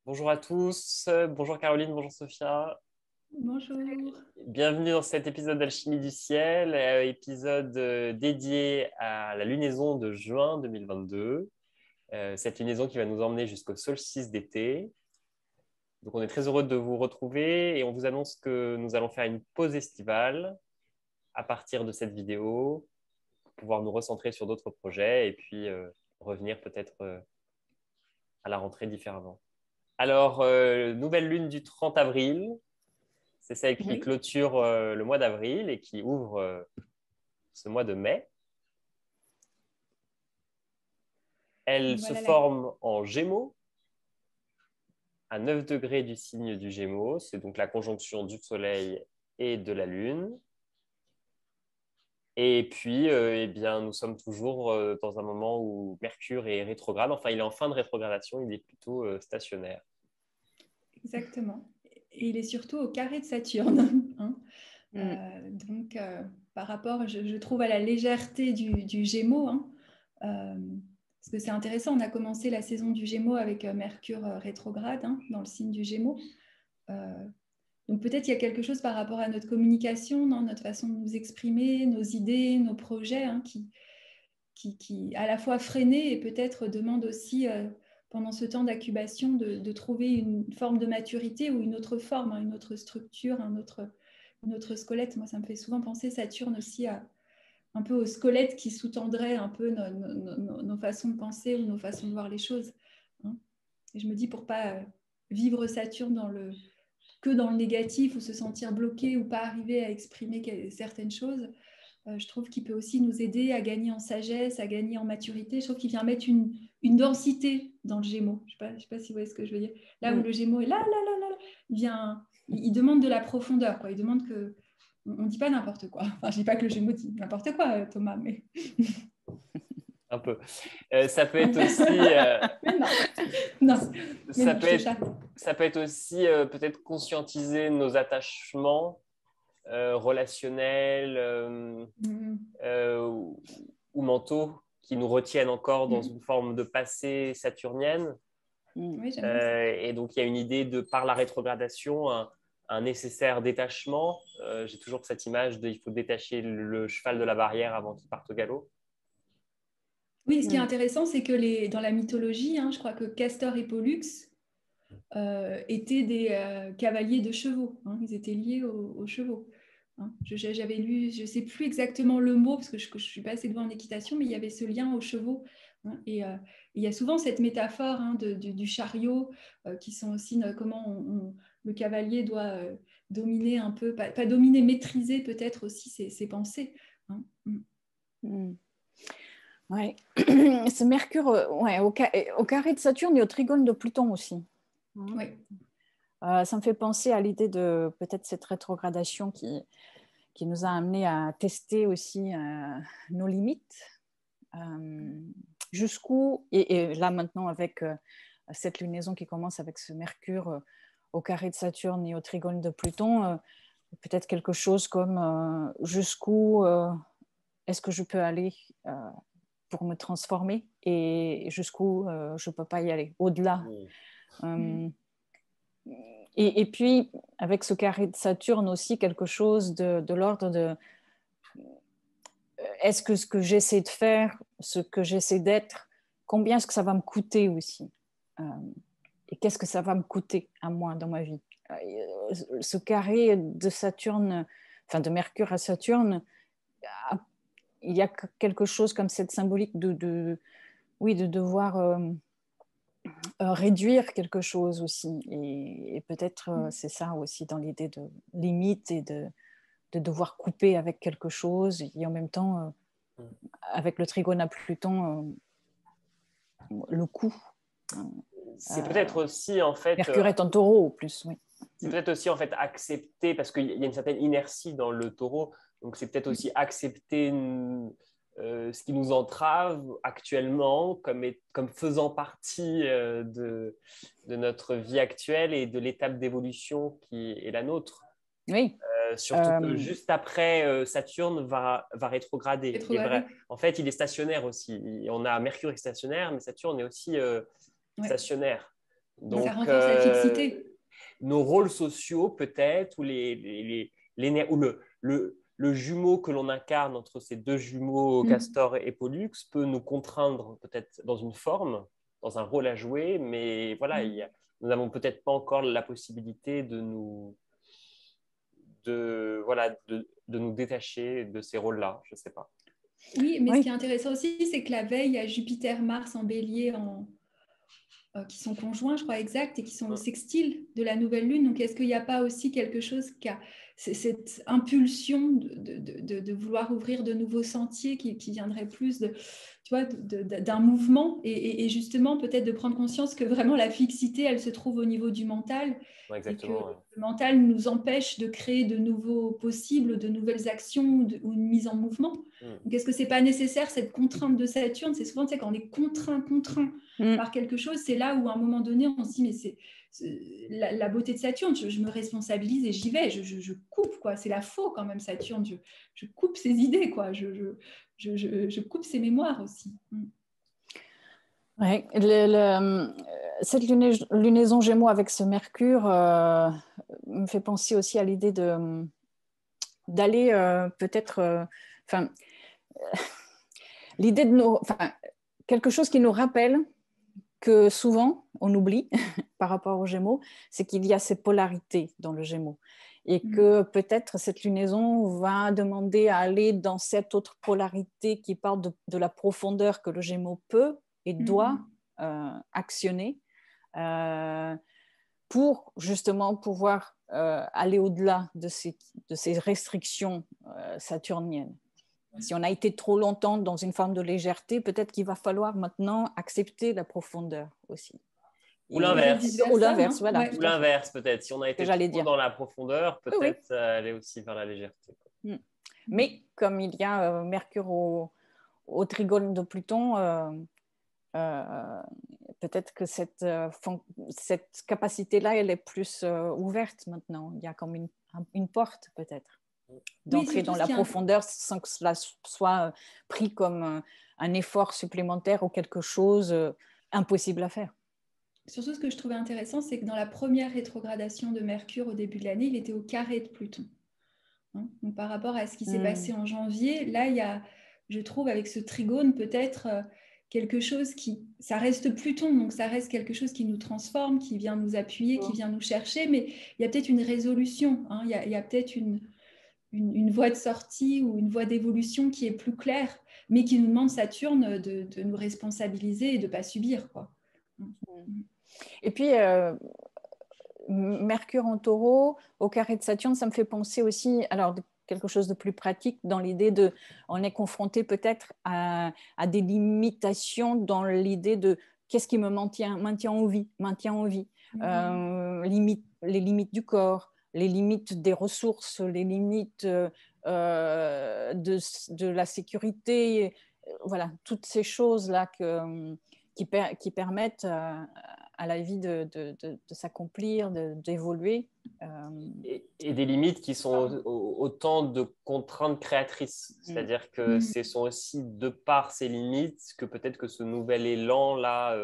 Bonjour à tous, bonjour Caroline, bonjour Sophia. Bonjour. Bienvenue dans cet épisode d'Alchimie du ciel, épisode dédié à la lunaison de juin 2022. Cette lunaison qui va nous emmener jusqu'au solstice d'été. Donc on est très heureux de vous retrouver et on vous annonce que nous allons faire une pause estivale à partir de cette vidéo pour pouvoir nous recentrer sur d'autres projets et puis revenir peut-être à la rentrée différemment. Alors, nouvelle lune du 30 avril, c'est celle qui Oui, clôture le mois d'avril et qui ouvre ce mois de mai. Elle se voilà forme en Gémeaux, à 9 degrés du signe du Gémeaux. C'est donc la conjonction du Soleil et de la Lune. Et puis, eh bien, nous sommes toujours dans un moment où Mercure est rétrograde. Enfin, il est en fin de rétrogradation, il est plutôt stationnaire. exactement. Et il est surtout au carré de Saturne, hein. Mm. Donc, par rapport, je trouve, à la légèreté du Gémeaux, hein, parce que c'est intéressant, on a commencé la saison du Gémeaux avec Mercure rétrograde, hein, dans le signe du Gémeaux. Euh, donc peut-être il y a quelque chose par rapport à notre communication, non, notre façon de nous exprimer, nos idées, nos projets, hein, qui à la fois freinés et peut-être demandent aussi, pendant ce temps d'incubation, de trouver une forme de maturité ou une autre forme, hein, une autre structure, un autre squelette. Moi, ça me fait souvent penser Saturne aussi un peu au squelette qui sous-tendrait un peu nos façons de penser ou nos façons de voir les choses, hein. Et je me dis, pour pas vivre Saturne que dans le négatif ou se sentir bloqué ou pas arriver à exprimer certaines choses, je trouve qu'il peut aussi nous aider à gagner en sagesse, à gagner en maturité. Je trouve qu'il vient mettre une densité dans le Gémeaux. Je ne sais pas si vous voyez ce que je veux dire. Là où le Gémeaux est là, il demande de la profondeur, quoi. Il demande que... On ne dit pas n'importe quoi. Enfin, je ne dis pas que le Gémeaux dit n'importe quoi, Thomas, mais... Un peu. Ça peut être aussi... mais non, non, mais ça non, peut je te être, chatte. ça peut être aussi peut-être conscientiser nos attachements relationnels ou, ou mentaux qui nous retiennent encore dans une forme de passé saturnienne. Oui, j'aime bien ça. Et donc, il y a une idée de, par la rétrogradation, un nécessaire détachement. J'ai toujours cette image de il faut détacher le cheval de la barrière avant qu'il parte au galop. Oui, ce qui est intéressant, c'est que dans la mythologie, hein, je crois que Castor et Pollux étaient des cavaliers de chevaux, hein. Ils étaient liés aux chevaux, hein. J'avais lu, je ne sais plus exactement le mot, parce que je ne suis pas assez douée en équitation, mais il y avait ce lien aux chevaux, hein. Et il y a souvent cette métaphore, hein, du chariot, qui sont aussi comment le cavalier doit dominer un peu, pas dominer, maîtriser peut-être aussi ses pensées, hein. Ouais. Ce Mercure, ouais, au carré de Saturne et au trigone de Pluton aussi. Oui. Ça me fait penser à l'idée de peut-être cette rétrogradation qui nous a amené à tester aussi nos limites. Jusqu'où, et là maintenant avec cette lunaison qui commence avec ce Mercure au carré de Saturne et au trigone de Pluton, peut-être quelque chose comme jusqu'où est-ce que je peux aller pour me transformer et jusqu'où je ne peux pas y aller, au-delà. Et puis, avec ce carré de Saturne aussi, quelque chose de l'ordre de est-ce que ce que j'essaie de faire, ce que j'essaie d'être, combien est-ce que ça va me coûter aussi et qu'est-ce que ça va me coûter à moi dans ma vie. Ce carré de Saturne, enfin de Mercure à Saturne, il y a quelque chose comme cette symbolique oui, de devoir réduire quelque chose aussi. Et peut-être c'est ça aussi dans l'idée de limite et de devoir couper avec quelque chose. Et en même temps, avec le trigone à Pluton, le coup. C'est peut-être aussi en fait... Mercure est en taureau au plus, oui. C'est peut-être aussi en fait accepter, parce qu'il y a une certaine inertie dans le taureau, donc c'est peut-être aussi accepter ce qui nous entrave actuellement comme faisant partie de notre vie actuelle et de l'étape d'évolution qui est la nôtre. Oui. Surtout que juste après, Saturne va rétrograder. Rétrograder. En fait, il est stationnaire aussi. On a Mercure est stationnaire, mais Saturne est aussi stationnaire. Donc, ça renforce la fixité. Nos rôles sociaux peut-être, ou, ou le jumeau que l'on incarne entre ces deux jumeaux, Castor et Pollux, peut nous contraindre peut-être dans une forme, dans un rôle à jouer, mais voilà, nous n'avons peut-être pas encore la possibilité de nous détacher de ces rôles-là, je ne sais pas. Oui, mais ce qui est intéressant aussi, c'est que la veille, il y a Jupiter, Mars en bélier qui sont conjoints, je crois, exact, et qui sont au sextile de la nouvelle lune. Donc, est-ce qu'il n'y a pas aussi quelque chose qui a cette impulsion de vouloir ouvrir de nouveaux sentiers qui viendrait plus d'un mouvement et justement peut-être de prendre conscience que vraiment la fixité, elle se trouve au niveau du mental et que le mental nous empêche de créer de nouveaux possibles, de nouvelles actions ou une mise en mouvement. Donc, est-ce que ce n'est pas nécessaire cette contrainte de Saturne? C'est souvent quand on est contraint par quelque chose, c'est là où à un moment donné, on se dit mais c'est la beauté de Saturne, je me responsabilise et j'y vais, je coupe, quoi. C'est la faux quand même, Saturne, je coupe ses idées, quoi. Je coupe ses mémoires aussi. Ouais, cette lunaison Gémeaux avec ce Mercure me fait penser aussi à l'idée d'aller peut-être, l'idée de quelque chose qui nous rappelle que souvent on oublie par rapport aux Gémeaux, c'est qu'il y a ces polarités dans le Gémeaux et que peut-être cette lunaison va demander à aller dans cette autre polarité qui parle de la profondeur que le Gémeaux peut et doit actionner pour justement pouvoir aller au-delà de ces restrictions saturniennes. Si on a été trop longtemps dans une forme de légèreté, peut-être qu'il va falloir maintenant accepter la profondeur aussi. Ou l'inverse. Ou l'inverse, voilà. Ou l'inverse, peut-être. Si on a été trop dans la profondeur, peut-être aller aussi vers la légèreté. Mais comme il y a Mercure au trigone de Pluton, peut-être que cette capacité-là, elle est plus ouverte maintenant. Il y a comme une porte, peut-être, d'entrer dans la profondeur sans que cela soit pris comme un effort supplémentaire ou quelque chose impossible à faire. Surtout, ce que je trouvais intéressant, c'est que dans la première rétrogradation de Mercure au début de l'année, il était au carré de Pluton. Donc, par rapport à ce qui s'est passé en janvier, là, il y a, je trouve, avec ce trigone, peut-être quelque chose ça reste Pluton, donc ça reste quelque chose qui nous transforme, qui vient nous appuyer, qui vient nous chercher, mais il y a peut-être une résolution, il y a peut-être une voie de sortie ou une voie d'évolution qui est plus claire, mais qui nous demande, Saturne, de nous responsabiliser et de ne pas subir, quoi. Et puis, Mercure en Taureau, au carré de Saturne, ça me fait penser aussi, alors quelque chose de plus pratique dans l'idée on est confronté peut-être à des limitations dans l'idée de qu'est-ce qui me maintient en vie, les limites du corps, les limites des ressources, les limites de la sécurité, voilà, toutes ces choses-là qui permettent à la vie de s'accomplir, d'évoluer. Et des limites qui sont autant de contraintes créatrices. C'est-à-dire que ce sont aussi de par ces limites que peut-être que ce nouvel élan-là,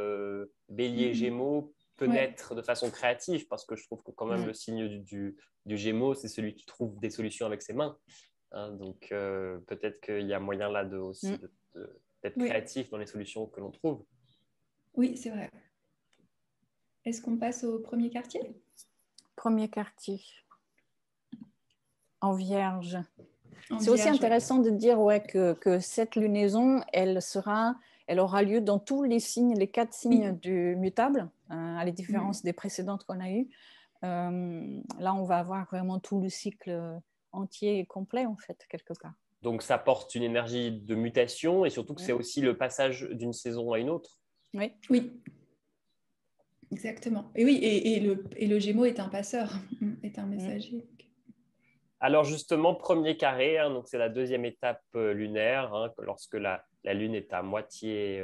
Bélier Gémeaux, peut naître de façon créative, parce que je trouve que quand même le signe du Gémeaux, c'est celui qui trouve des solutions avec ses mains. Donc peut-être qu'il y a moyen là aussi d'être créatif dans les solutions que l'on trouve. Oui, c'est vrai. Est-ce qu'on passe au premier quartier? Premier quartier. En Vierge. C'est aussi intéressant de dire que cette lunaison, elle aura lieu dans tous les signes, les 4 signes du mutable, à la différence des précédentes qu'on a eues. Là, on va avoir vraiment tout le cycle entier et complet, en fait, quelque part. Donc, ça porte une énergie de mutation et surtout que c'est aussi le passage d'une saison à une autre. Oui. Exactement. Et oui, et le Gémeaux est un passeur, est un messager. Alors justement, premier carré, donc c'est la deuxième étape lunaire, lorsque la Lune est à moitié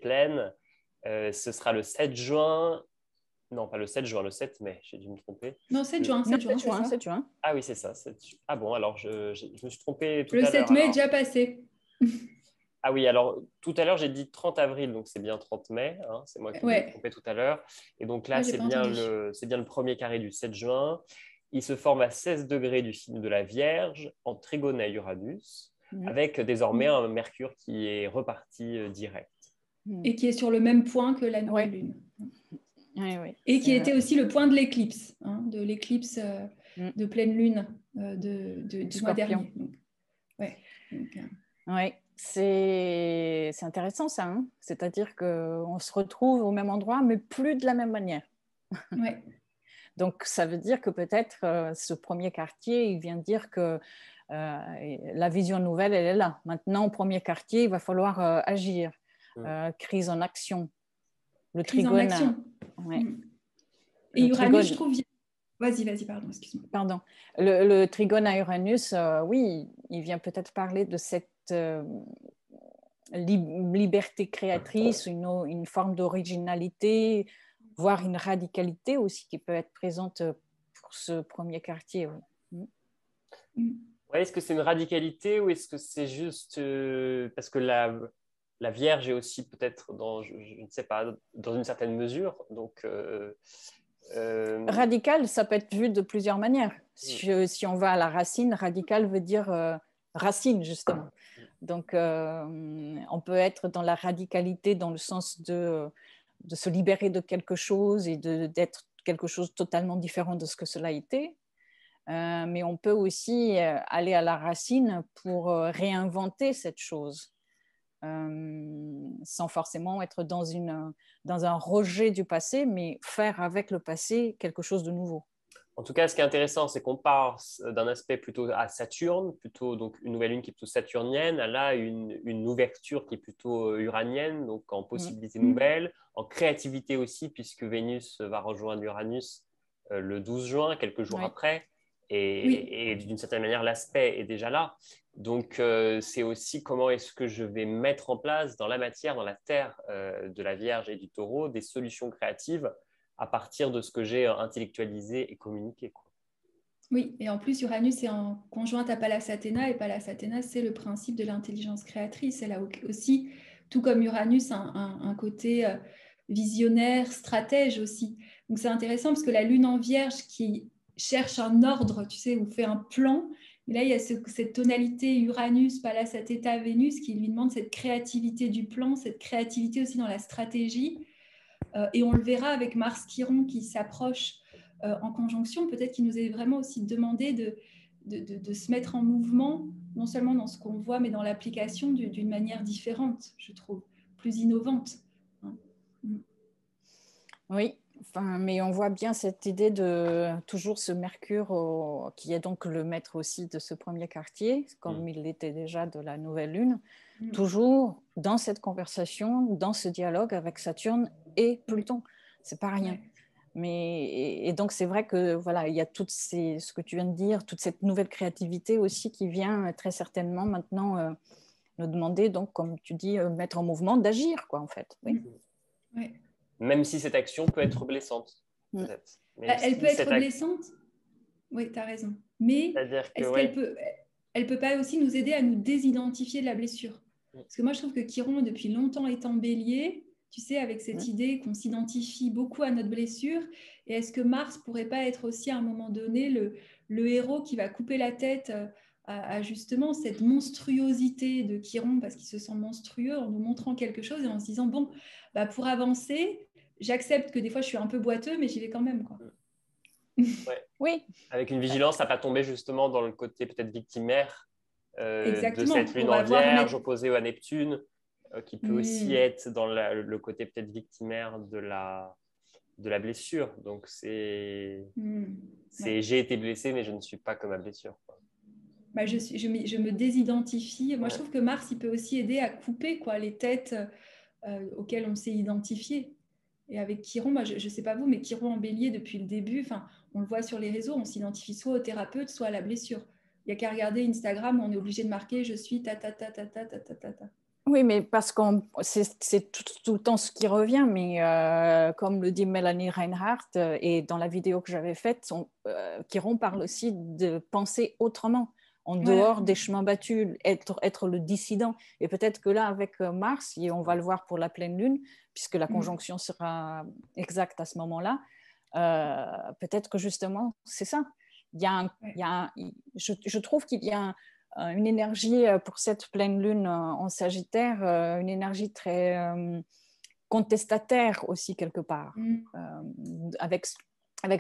pleine. Ce sera le 7 juin. Non, pas le 7 juin, le 7 mai, j'ai dû me tromper. Non, 7 juin. 7 juin. Ah oui, c'est ça. Ah bon, alors je me suis trompé tout à l'heure. Le 7 mai est déjà passé. Ah oui, alors tout à l'heure, j'ai dit 30 avril, donc c'est bien 30 mai. Hein, c'est moi qui me suis trompé tout à l'heure. Et donc là, j'ai c'est pas bien, entendu. c'est bien le premier carré du 7 juin. Il se forme à 16 degrés du signe de la Vierge, en trigone à Uranus, avec désormais un Mercure qui est reparti direct. Et qui est sur le même point que la nouvelle lune. Oui. Et qui était aussi le point de l'éclipse, de l'éclipse de pleine lune du mois dernier. Oui, c'est intéressant ça. Hein, c'est-à-dire qu'on se retrouve au même endroit, mais plus de la même manière. Ouais. Donc, ça veut dire que peut-être ce premier quartier, il vient dire que la vision nouvelle, elle est là. Maintenant, au premier quartier, il va falloir agir. Crise en action. Le crise trigone, en action. Ouais. Et Uranus, je trouve... Vas-y, pardon, excuse-moi. Pardon. Le trigone à Uranus, oui, il vient peut-être parler de cette liberté créatrice, une forme d'originalité, voire une radicalité aussi qui peut être présente pour ce premier quartier. Oui. Ouais, est-ce que c'est une radicalité ou est-ce que c'est juste parce que la Vierge est aussi peut-être dans, je ne sais pas, dans une certaine mesure. Donc, radical, ça peut être vu de plusieurs manières. Si on va à la racine, radical veut dire racine, justement. Donc, on peut être dans la radicalité dans le sens de se libérer de quelque chose et d'être quelque chose de totalement différent de ce que cela a été. Mais on peut aussi aller à la racine pour réinventer cette chose, sans forcément être dans un rejet du passé, mais faire avec le passé quelque chose de nouveau. En tout cas, ce qui est intéressant, c'est qu'on part d'un aspect plutôt à Saturne, plutôt donc une nouvelle lune qui est plutôt saturnienne, à là une ouverture qui est plutôt uranienne, donc en possibilités nouvelles, en créativité aussi, puisque Vénus va rejoindre Uranus le 12 juin, quelques jours après, et d'une certaine manière, l'aspect est déjà là. Donc, c'est aussi comment est-ce que je vais mettre en place dans la matière, dans la terre de la Vierge et du Taureau, des solutions créatives à partir de ce que j'ai intellectualisé et communiqué. Oui, et en plus, Uranus est en conjointe à Pallas Athéna, et Pallas Athéna, c'est le principe de l'intelligence créatrice. Elle a aussi, tout comme Uranus, un côté visionnaire, stratège aussi. Donc c'est intéressant parce que la lune en Vierge qui cherche un ordre, tu sais, ou fait un plan, et là il y a cette tonalité Uranus, Pallas Athéna, Vénus qui lui demande cette créativité du plan, cette créativité aussi dans la stratégie. Et on le verra avec Mars Chiron qui s'approche en conjonction, peut-être qu'il nous est vraiment aussi demandé de se mettre en mouvement, non seulement dans ce qu'on voit, mais dans l'application d'une manière différente, je trouve, plus innovante. Oui, mais on voit bien cette idée de toujours ce Mercure qui est donc le maître aussi de ce premier quartier, comme il l'était déjà de la nouvelle lune, toujours dans cette conversation, dans ce dialogue avec Saturne et Pluton. C'est pas rien. Et donc c'est vrai que voilà, il y a ce que tu viens de dire, toute cette nouvelle créativité aussi qui vient très certainement maintenant nous demander, donc comme tu dis, mettre en mouvement, d'agir quoi en fait. Oui. Même si cette action peut être blessante, peut-être. Elle peut être blessante. Oui, tu as raison. Mais est-ce qu'elle peut pas aussi nous aider à nous désidentifier de la blessure? Parce que moi, je trouve que Chiron, depuis longtemps, est en bélier, tu sais, avec cette idée qu'on s'identifie beaucoup à notre blessure. Et est-ce que Mars pourrait pas être aussi, à un moment donné, le héros qui va couper la tête à justement cette monstruosité de Chiron, parce qu'il se sent monstrueux en nous montrant quelque chose et en se disant, bon, bah, pour avancer, j'accepte que des fois, je suis un peu boiteux, mais j'y vais quand même, quoi. Oui. Avec une vigilance à ne pas tomber justement dans le côté peut-être victimaire de cette lune en Vierge opposée à Neptune, qui peut aussi être dans le côté peut-être victimaire de la blessure. Donc c'est j'ai été blessé, mais je ne suis pas comme ma blessure. Bah, je me désidentifie. Moi, je trouve que Mars, il peut aussi aider à couper les têtes auxquelles on s'est identifié. Et avec Chiron, moi, je ne sais pas vous, mais Chiron en bélier depuis le début, on le voit sur les réseaux, on s'identifie soit au thérapeute, soit à la blessure. Il n'y a qu'à regarder Instagram où on est obligé de marquer « je suis ta-ta-ta-ta-ta-ta-ta-ta ». Oui, mais parce que c'est tout le temps ce qui revient, mais comme le dit Mélanie Reinhardt, et dans la vidéo que j'avais faite, Chiron parle aussi de penser autrement. en dehors des chemins battus, être le dissident. Et peut-être que là, avec Mars, et on va le voir pour la pleine lune, puisque la conjonction sera exacte à ce moment-là, peut-être que justement, c'est ça. Je trouve qu'il y a une énergie pour cette pleine lune en Sagittaire, une énergie très contestataire aussi quelque part, avec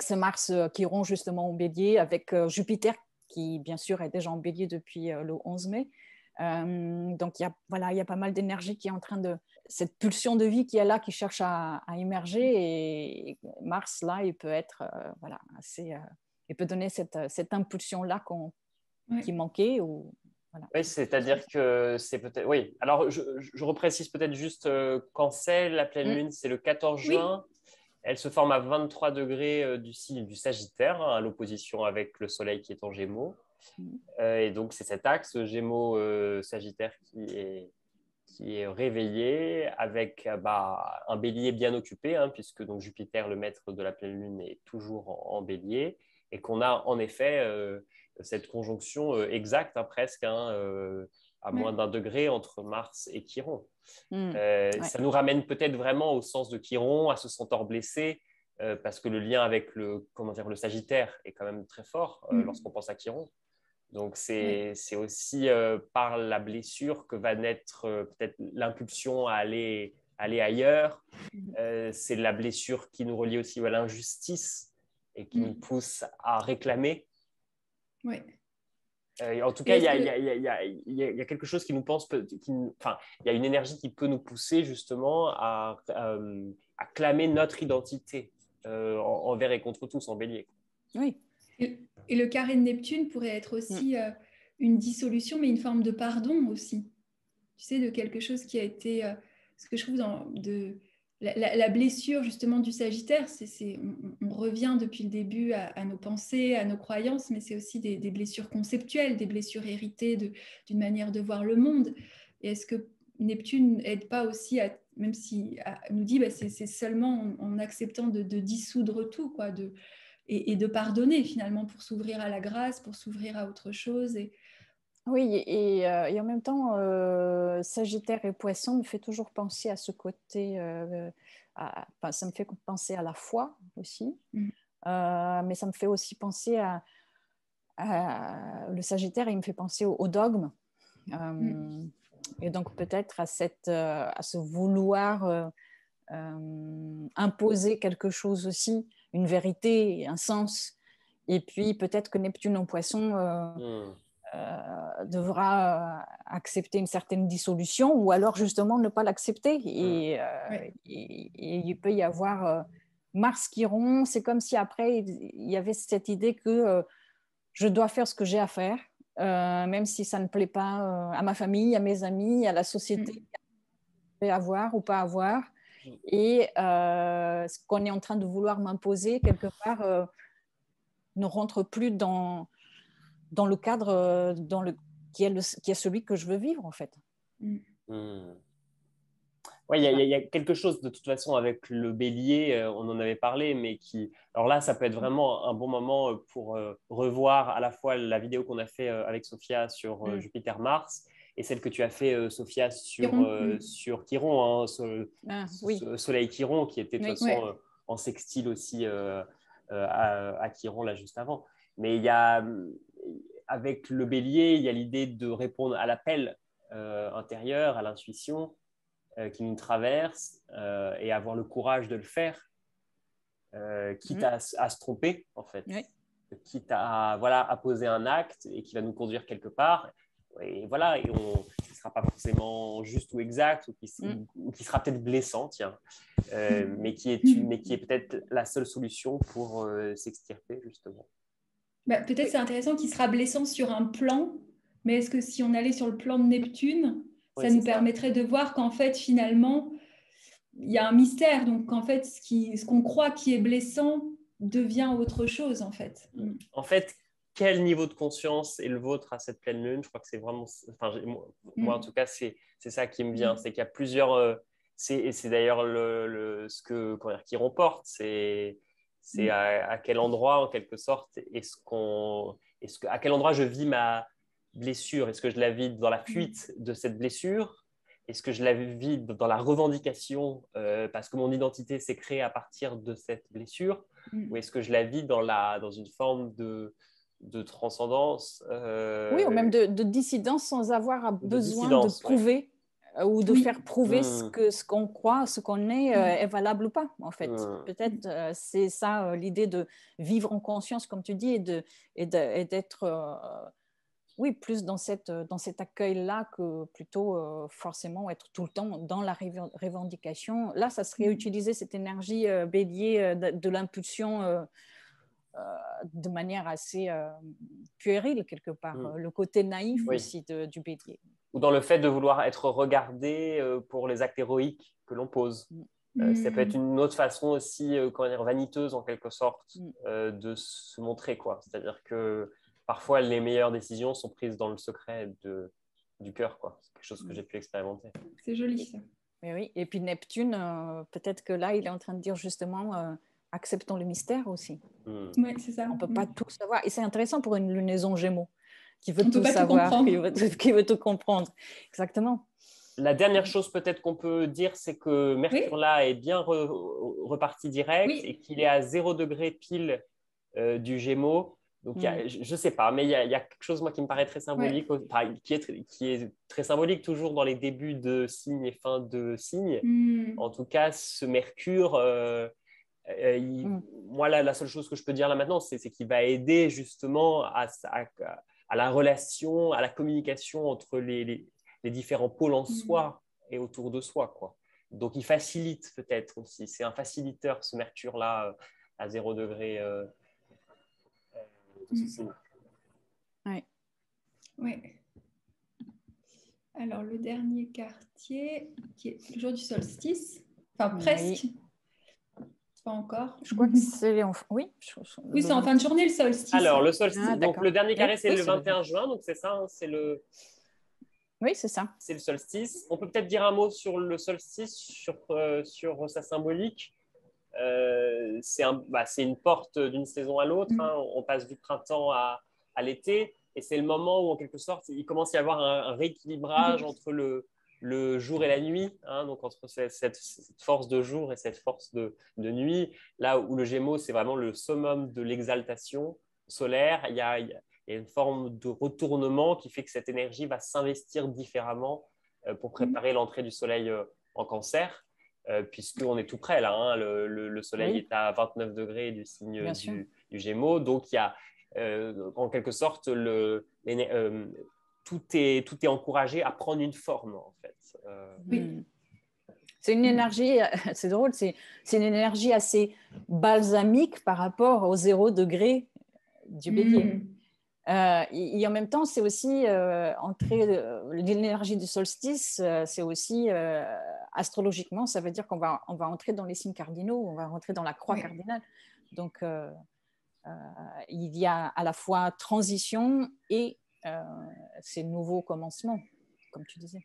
ce Mars qui rompt justement au Bélier, avec Jupiter qui bien sûr est déjà en Bélier depuis le 11 mai. Donc il y a pas mal d'énergie qui est en train cette pulsion de vie qui est là, qui cherche à émerger, et Mars là, il peut être assez, il peut donner cette impulsion là qui manquait. Voilà. Oui, c'est-à-dire que c'est peut-être... Oui, alors je reprécise peut-être juste quand c'est la pleine lune, c'est le 14 juin. Elle se forme à 23 degrés du signe du Sagittaire, à l'opposition avec le Soleil qui est en Gémeaux. Et donc, c'est cet axe Gémeaux-Sagittaire qui est réveillé avec un bélier bien occupé, puisque donc, Jupiter, le maître de la pleine lune, est toujours en bélier, et qu'on a en effet cette conjonction exacte, presque, à moins d'1 degré entre Mars et Chiron. Ça nous ramène peut-être vraiment au sens de Chiron, à ce centaure blessé, parce que le lien avec le Sagittaire est quand même très fort lorsqu'on pense à Chiron. Donc, c'est aussi par la blessure que va naître peut-être l'impulsion à aller ailleurs. C'est la blessure qui nous relie aussi à l'injustice et qui nous pousse à réclamer. Oui. En tout cas, il y a quelque chose qui nous pense, il y a une énergie qui peut nous pousser justement à clamer notre identité envers et contre tous en bélier. Oui. Et le carré de Neptune pourrait être aussi une dissolution, mais une forme de pardon aussi. Tu sais, de quelque chose qui a été... ce que je trouve la blessure justement du Sagittaire, on revient depuis le début à nos pensées, à nos croyances, mais c'est aussi des blessures conceptuelles, des blessures héritées d'une manière de voir le monde. Et est-ce que Neptune n'aide pas aussi, même si nous dit c'est seulement en acceptant de dissoudre tout, quoi, et de pardonner finalement pour s'ouvrir à la grâce, pour s'ouvrir à autre chose. Oui, et en même temps, Sagittaire et Poisson me fait toujours penser à ce côté, ça me fait penser à la foi aussi, mais ça me fait aussi penser le Sagittaire, il me fait penser au dogme, et donc peut-être à ce vouloir imposer quelque chose aussi, une vérité, un sens, et puis peut-être que Neptune en Poisson devra accepter une certaine dissolution, ou alors justement ne pas l'accepter, et il peut y avoir Mars qui rompt. C'est comme si après il y avait cette idée que je dois faire ce que j'ai à faire, même si ça ne plaît pas à ma famille, à mes amis, à la société, avoir ou pas avoir, et ce qu'on est en train de vouloir m'imposer quelque part ne rentre plus dans le cadre qui est celui que je veux vivre, en fait. Oui, il y a quelque chose de toute façon avec le bélier, on en avait parlé, mais qui... Alors là, ça peut être vraiment un bon moment pour revoir à la fois la vidéo qu'on a fait avec Sophia sur Jupiter-Mars et celle que tu as fait, Sophia, sur Chiron, Soleil Chiron, qui était de toute façon en sextile aussi à Chiron là juste avant. Mais il y a, avec le bélier, il y a l'idée de répondre à l'appel intérieur, à l'intuition qui nous traverse, et avoir le courage de le faire, quitte à se tromper, en fait. Quitte à poser un acte et qui va nous conduire quelque part. Et voilà, qui ne sera pas forcément juste ou exact, ou qui sera peut-être blessant, mais qui est peut-être la seule solution pour s'extirper, justement. Peut-être c'est intéressant qu'il sera blessant sur un plan, mais est-ce que si on allait sur le plan de Neptune, ça nous permettrait de voir qu'en fait, finalement, il y a un mystère. Donc, qu'en fait, ce qu'on croit qui est blessant devient autre chose, en fait. En fait, quel niveau de conscience est le vôtre à cette pleine lune? Je crois que c'est vraiment... moi, en tout cas, c'est ça qui me vient. C'est qu'il y a plusieurs... et c'est d'ailleurs ce que Chiron porte. C'est à quel endroit, en quelque sorte, à quel endroit je vis blessure? Est-ce que je la vis dans la fuite de cette blessure? Est-ce que je la vis dans la revendication parce que mon identité s'est créée à partir de cette blessure? Ou est-ce que je la vis dans une forme de transcendance Oui, ou même de dissidence sans avoir besoin de prouver ou de faire prouver ce qu'on croit, ce qu'on est valable ou pas, en fait. Peut-être c'est ça l'idée de vivre en conscience, comme tu dis, et d'être oui, plus dans cet accueil-là que plutôt forcément être tout le temps dans la revendication. Là, ça serait utiliser cette énergie bélier de l'impulsion de manière assez puérile, quelque part. Le côté naïf aussi du bélier. Ou dans le fait de vouloir être regardé pour les actes héroïques que l'on pose. Ça peut être une autre façon aussi, comment dire, vaniteuse en quelque sorte, de se montrer, quoi. C'est-à-dire que parfois, les meilleures décisions sont prises dans le secret du cœur, quoi. C'est quelque chose que j'ai pu expérimenter. C'est joli, ça. Mais oui. Et puis Neptune, peut-être que là, il est en train de dire justement, acceptons le mystère aussi. Oui, c'est ça. On ne peut pas tout savoir. Et c'est intéressant pour une lunaison Gémeaux, qui veut tout savoir, qui veut tout comprendre. Exactement. La dernière chose peut-être qu'on peut dire, c'est que Mercure là est bien reparti direct et qu'il est à 0 degré pile du Gémeaux. Donc, je ne sais pas, mais il y a quelque chose, moi, qui me paraît très symbolique, qui est très symbolique toujours dans les débuts de signes et fin de signes. En tout cas, ce Mercure, moi, la seule chose que je peux dire là maintenant, c'est qu'il va aider justement à la relation, à la communication entre les différents pôles en soi et autour de soi, quoi. Donc, il facilite peut-être aussi. C'est un faciliteur, ce Mercure-là, à 0 degré. Oui. Alors, le dernier quartier, qui est le jour du solstice, enfin presque, pas encore. Je crois que c'est oui, c'est en fin de journée le solstice. Alors, le solstice, donc le dernier carré, c'est le 21 juin, donc c'est ça, c'est le... Oui, c'est ça. C'est le solstice. On peut peut-être dire un mot sur le solstice, sur sa symbolique. C'est une porte d'une saison à l'autre. On passe du printemps à l'été. Et c'est le moment où, en quelque sorte, il commence à y avoir un rééquilibrage entre le jour et la nuit. Donc, entre cette force de jour et cette force de nuit. Là où le Gémeaux, c'est vraiment le summum de l'exaltation solaire. Il y a une forme de retournement qui fait que cette énergie va s'investir différemment pour préparer l'entrée du soleil en Cancer. Puisqu'on est tout près là, le soleil est à 29 degrés du signe du Gémeaux, donc il y a en quelque sorte tout est encouragé à prendre une forme en fait. C'est une énergie, c'est drôle, c'est une énergie assez balsamique par rapport au 0 degré du Bélier. Et en même temps, c'est aussi l'énergie du solstice, c'est aussi astrologiquement, ça veut dire qu'on va entrer dans les signes cardinaux, on va rentrer dans la croix cardinale. Donc, il y a à la fois transition et ces nouveaux commencements, comme tu disais.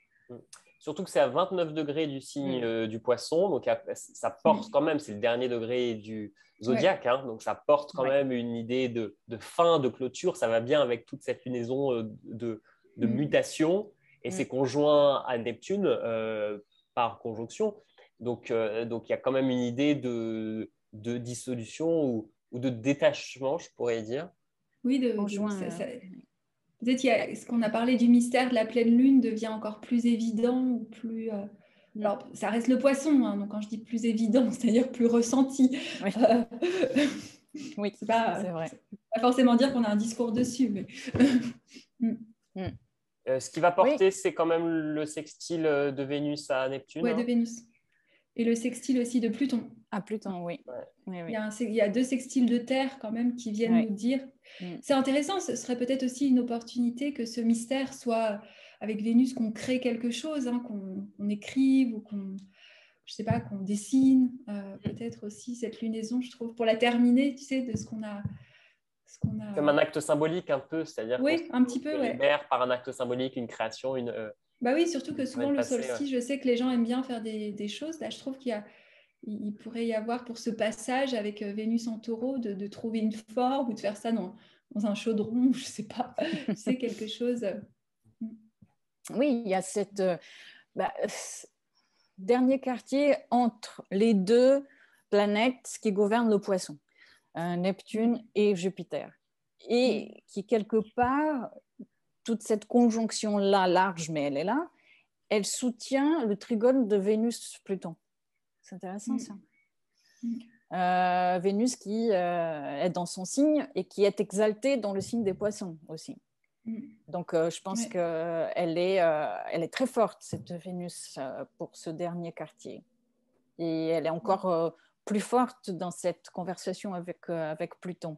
Surtout que c'est à 29 degrés du signe du Poisson, donc ça porte quand même, c'est le dernier degré du zodiaque, donc ça porte quand même une idée de fin, de clôture. Ça va bien avec toute cette lunaison de mutation, et c'est conjoint à Neptune par conjonction. Donc il y a quand même une idée de dissolution ou de détachement, je pourrais dire. Oui, peut-être ce qu'on a parlé du mystère de la pleine lune devient encore plus évident ou plus... Alors, ça reste le Poisson, donc quand je dis plus évident, c'est-à-dire plus ressenti. Oui, c'est vrai. Pas forcément dire qu'on a un discours dessus, mais... ce qui va porter, c'est quand même le sextile de Vénus à Neptune. Oui, de Vénus. Et le sextile aussi de Pluton. À Pluton, oui. Il y a 2 sextiles de Terre quand même qui viennent nous dire. C'est intéressant, ce serait peut-être aussi une opportunité que ce mystère soit avec Vénus, qu'on crée quelque chose, qu'on écrive ou qu'on dessine. Peut-être aussi cette lunaison, je trouve, pour la terminer, tu sais, de ce qu'on a. Comme un acte symbolique un peu, c'est-à-dire un petit peu, libère par un acte symbolique, une création, Bah oui, surtout que souvent le solstice, je sais que les gens aiment bien faire des choses. Là, je trouve qu'il il pourrait y avoir pour ce passage avec Vénus en taureau, de trouver une forme ou de faire ça dans un chaudron, je ne sais pas, c'est quelque chose. Oui, il y a cette dernier quartier entre les deux planètes qui gouvernent le poisson, Neptune et Jupiter. Et qui, quelque part, toute cette conjonction-là, large, mais elle est là, elle soutient le trigone de Vénus-Pluton. C'est intéressant, ça. Vénus qui est dans son signe et qui est exaltée dans le signe des poissons aussi. Donc, je pense qu'elle est très forte, cette Vénus, pour ce dernier quartier. Et elle est encore plus forte dans cette conversation avec Pluton.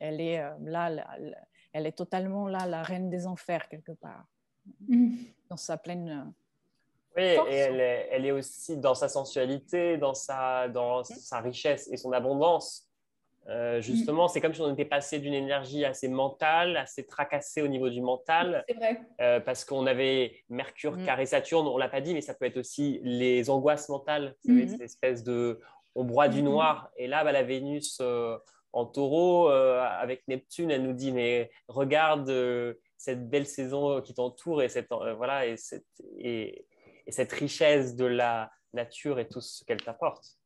Elle est elle est totalement là, la reine des enfers, quelque part, dans sa pleine Oui, force. et elle est aussi dans sa sensualité, dans sa richesse et son abondance. Justement, c'est comme si on était passé d'une énergie assez mentale, assez tracassée au niveau du mental, c'est vrai. parce qu'on avait Mercure carré Saturne, on ne l'a pas dit, mais ça peut être aussi les angoisses mentales, vous savez, cette espèce de on broie du noir. Et là, la Vénus en taureau, avec Neptune, elle nous dit, mais regarde cette belle saison qui t'entoure et voilà, et cette richesse de la nature et tout ce qu'elle t'apporte.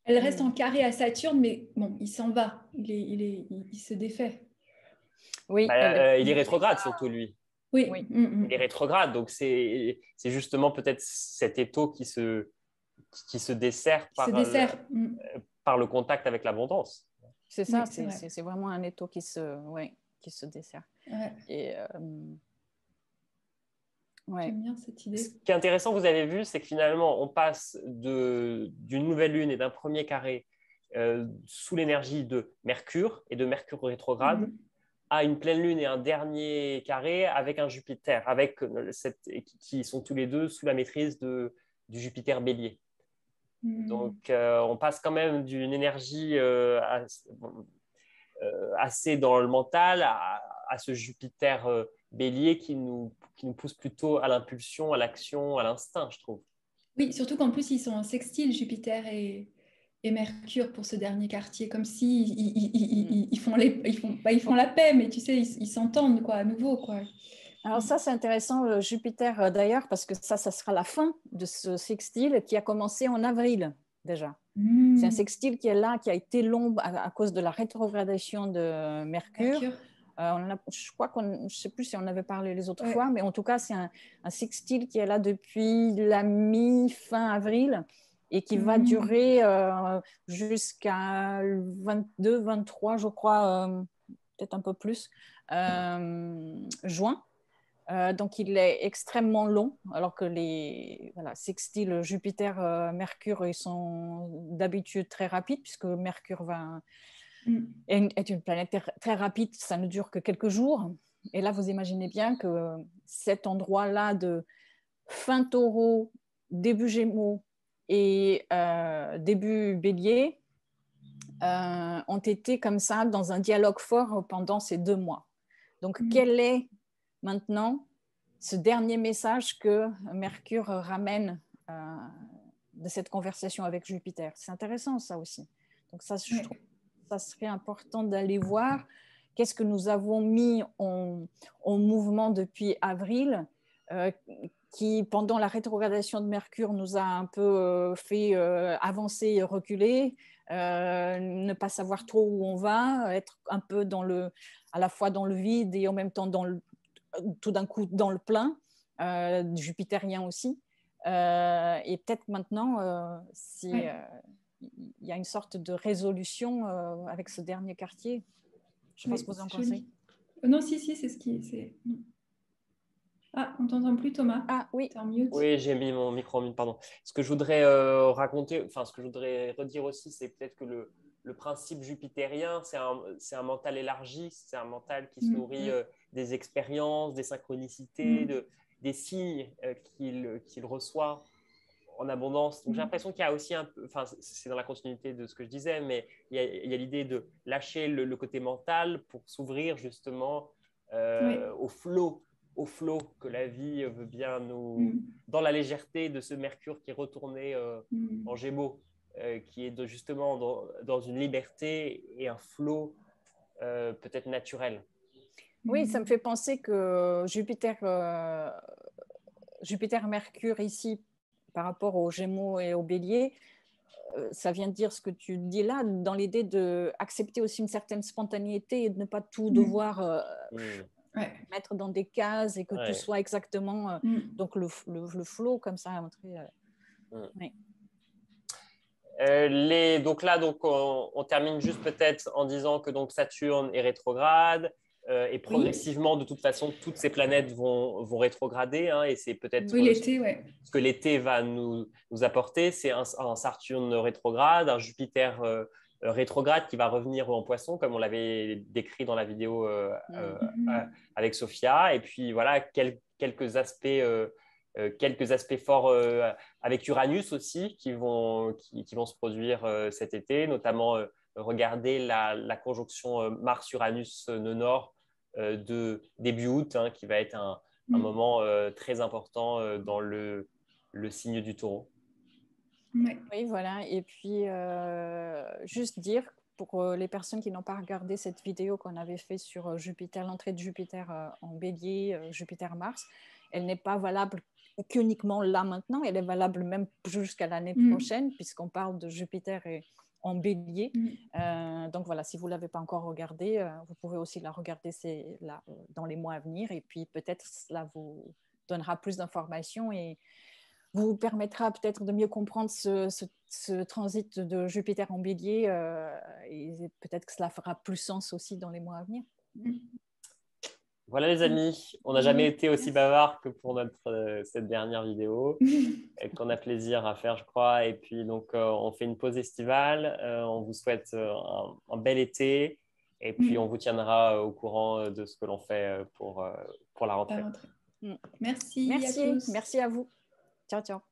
Elle reste en carré à Saturne, mais bon, il s'en va, il se défait. Oui, il est rétrograde surtout, lui. Oui. Il est rétrograde, donc c'est justement peut-être cet étau qui se dessert par le contact avec l'abondance. C'est ça, c'est vraiment un étau qui se dessert. Ouais. Et, j'aime bien cette idée. Ce qui est intéressant, vous avez vu, c'est que finalement, on passe d'une nouvelle lune et d'un premier carré sous l'énergie de Mercure et de Mercure rétrograde à une pleine lune et un dernier carré avec un Jupiter, qui sont tous les deux sous la maîtrise du Jupiter Bélier. Donc, on passe quand même d'une énergie assez dans le mental à ce Jupiter Bélier qui nous pousse plutôt à l'impulsion, à l'action, à l'instinct, je trouve. Oui, surtout qu'en plus, ils sont en sextile, Jupiter et Mercure, pour ce dernier quartier, comme si ils font la paix, mais tu sais, ils s'entendent à nouveau, quoi. Alors ça, c'est intéressant, Jupiter d'ailleurs, parce que ça sera la fin de ce sextile qui a commencé en avril déjà. C'est un sextile qui est là, qui a été long à cause de la rétrogradation de Mercure. Je crois je ne sais plus si on avait parlé les autres fois, mais en tout cas, c'est un sextile qui est là depuis la mi-fin avril et qui va durer jusqu'à 22, 23, je crois, peut-être un peu plus, juin. Donc, il est extrêmement long, alors que les sextiles Jupiter-Mercure, ils sont d'habitude très rapides, puisque Mercure est une planète très rapide, ça ne dure que quelques jours. Et là, vous imaginez bien que cet endroit-là de fin taureau, début gémeaux et début bélier ont été comme ça dans un dialogue fort pendant ces 2 mois. Donc, quel est maintenant ce dernier message que Mercure ramène de cette conversation avec Jupiter? C'est intéressant, ça aussi. Donc ça, je trouve que ça serait important d'aller voir qu'est-ce que nous avons mis en mouvement depuis avril, qui, pendant la rétrogradation de Mercure, nous a un peu fait avancer et reculer, ne pas savoir trop où on va, être un peu à la fois dans le vide et en même temps tout d'un coup dans le plein, jupitérien aussi. Et peut-être maintenant, il y a une sorte de résolution avec ce dernier quartier. Je ne sais pas ce que vous en pensez. Non, si, c'est ce qui est. Ah, on ne t'entend plus, Thomas. Ah oui. T'es en mute. Oui, j'ai mis mon micro en mute, pardon. Ce que je voudrais ce que je voudrais redire aussi, c'est peut-être que le principe jupitérien, c'est un mental élargi, c'est un mental qui se nourrit des expériences, des synchronicités, des signes qu'il reçoit en abondance. Donc j'ai l'impression qu'il y a aussi un peu, c'est dans la continuité de ce que je disais, mais il y a l'idée de lâcher le côté mental pour s'ouvrir justement au au flot, que la vie veut bien nous... Dans la légèreté de ce Mercure qui est retourné en Gémeaux, qui est justement dans une liberté et un flot peut-être naturel. Oui, ça me fait penser que Jupiter-Mercure ici, par rapport aux Gémeaux et aux Béliers, ça vient de dire ce que tu dis là, dans l'idée d'accepter aussi une certaine spontanéité et de ne pas tout devoir mettre dans des cases et que tout soit exactement... donc le flow, comme ça, a montré... Donc là, on termine juste peut-être en disant que donc, Saturne est rétrograde et progressivement, de toute façon, toutes ces planètes vont rétrograder. Et c'est peut-être ce que l'été va nous apporter. C'est un Saturne rétrograde, un Jupiter rétrograde qui va revenir en Poisson, comme on l'avait décrit dans la vidéo avec Sophia. Et puis voilà, quelques aspects forts avec Uranus aussi qui vont se produire cet été, notamment regarder la conjonction Mars-Uranus nœud nord de début août, qui va être un moment très important dans le signe du Taureau. Oui, voilà. Et puis, juste dire, pour les personnes qui n'ont pas regardé cette vidéo qu'on avait fait sur Jupiter, l'entrée de Jupiter en Bélier, Jupiter-Mars, elle n'est pas valable qu'uniquement là maintenant, elle est valable même jusqu'à l'année prochaine, puisqu'on parle de Jupiter en Bélier. Donc voilà, si vous ne l'avez pas encore regardé, vous pouvez aussi la regarder dans les mois à venir, et puis peut-être cela vous donnera plus d'informations et vous permettra peut-être de mieux comprendre ce transit de Jupiter en Bélier, et peut-être que cela fera plus sens aussi dans les mois à venir. Voilà les amis, on n'a jamais été aussi bavard que pour cette dernière vidéo, qu'on a plaisir à faire je crois. Et puis donc on fait une pause estivale, on vous souhaite un bel été et puis on vous tiendra au courant de ce que l'on fait pour la rentrée. Merci à tous. Merci à vous. Ciao, ciao.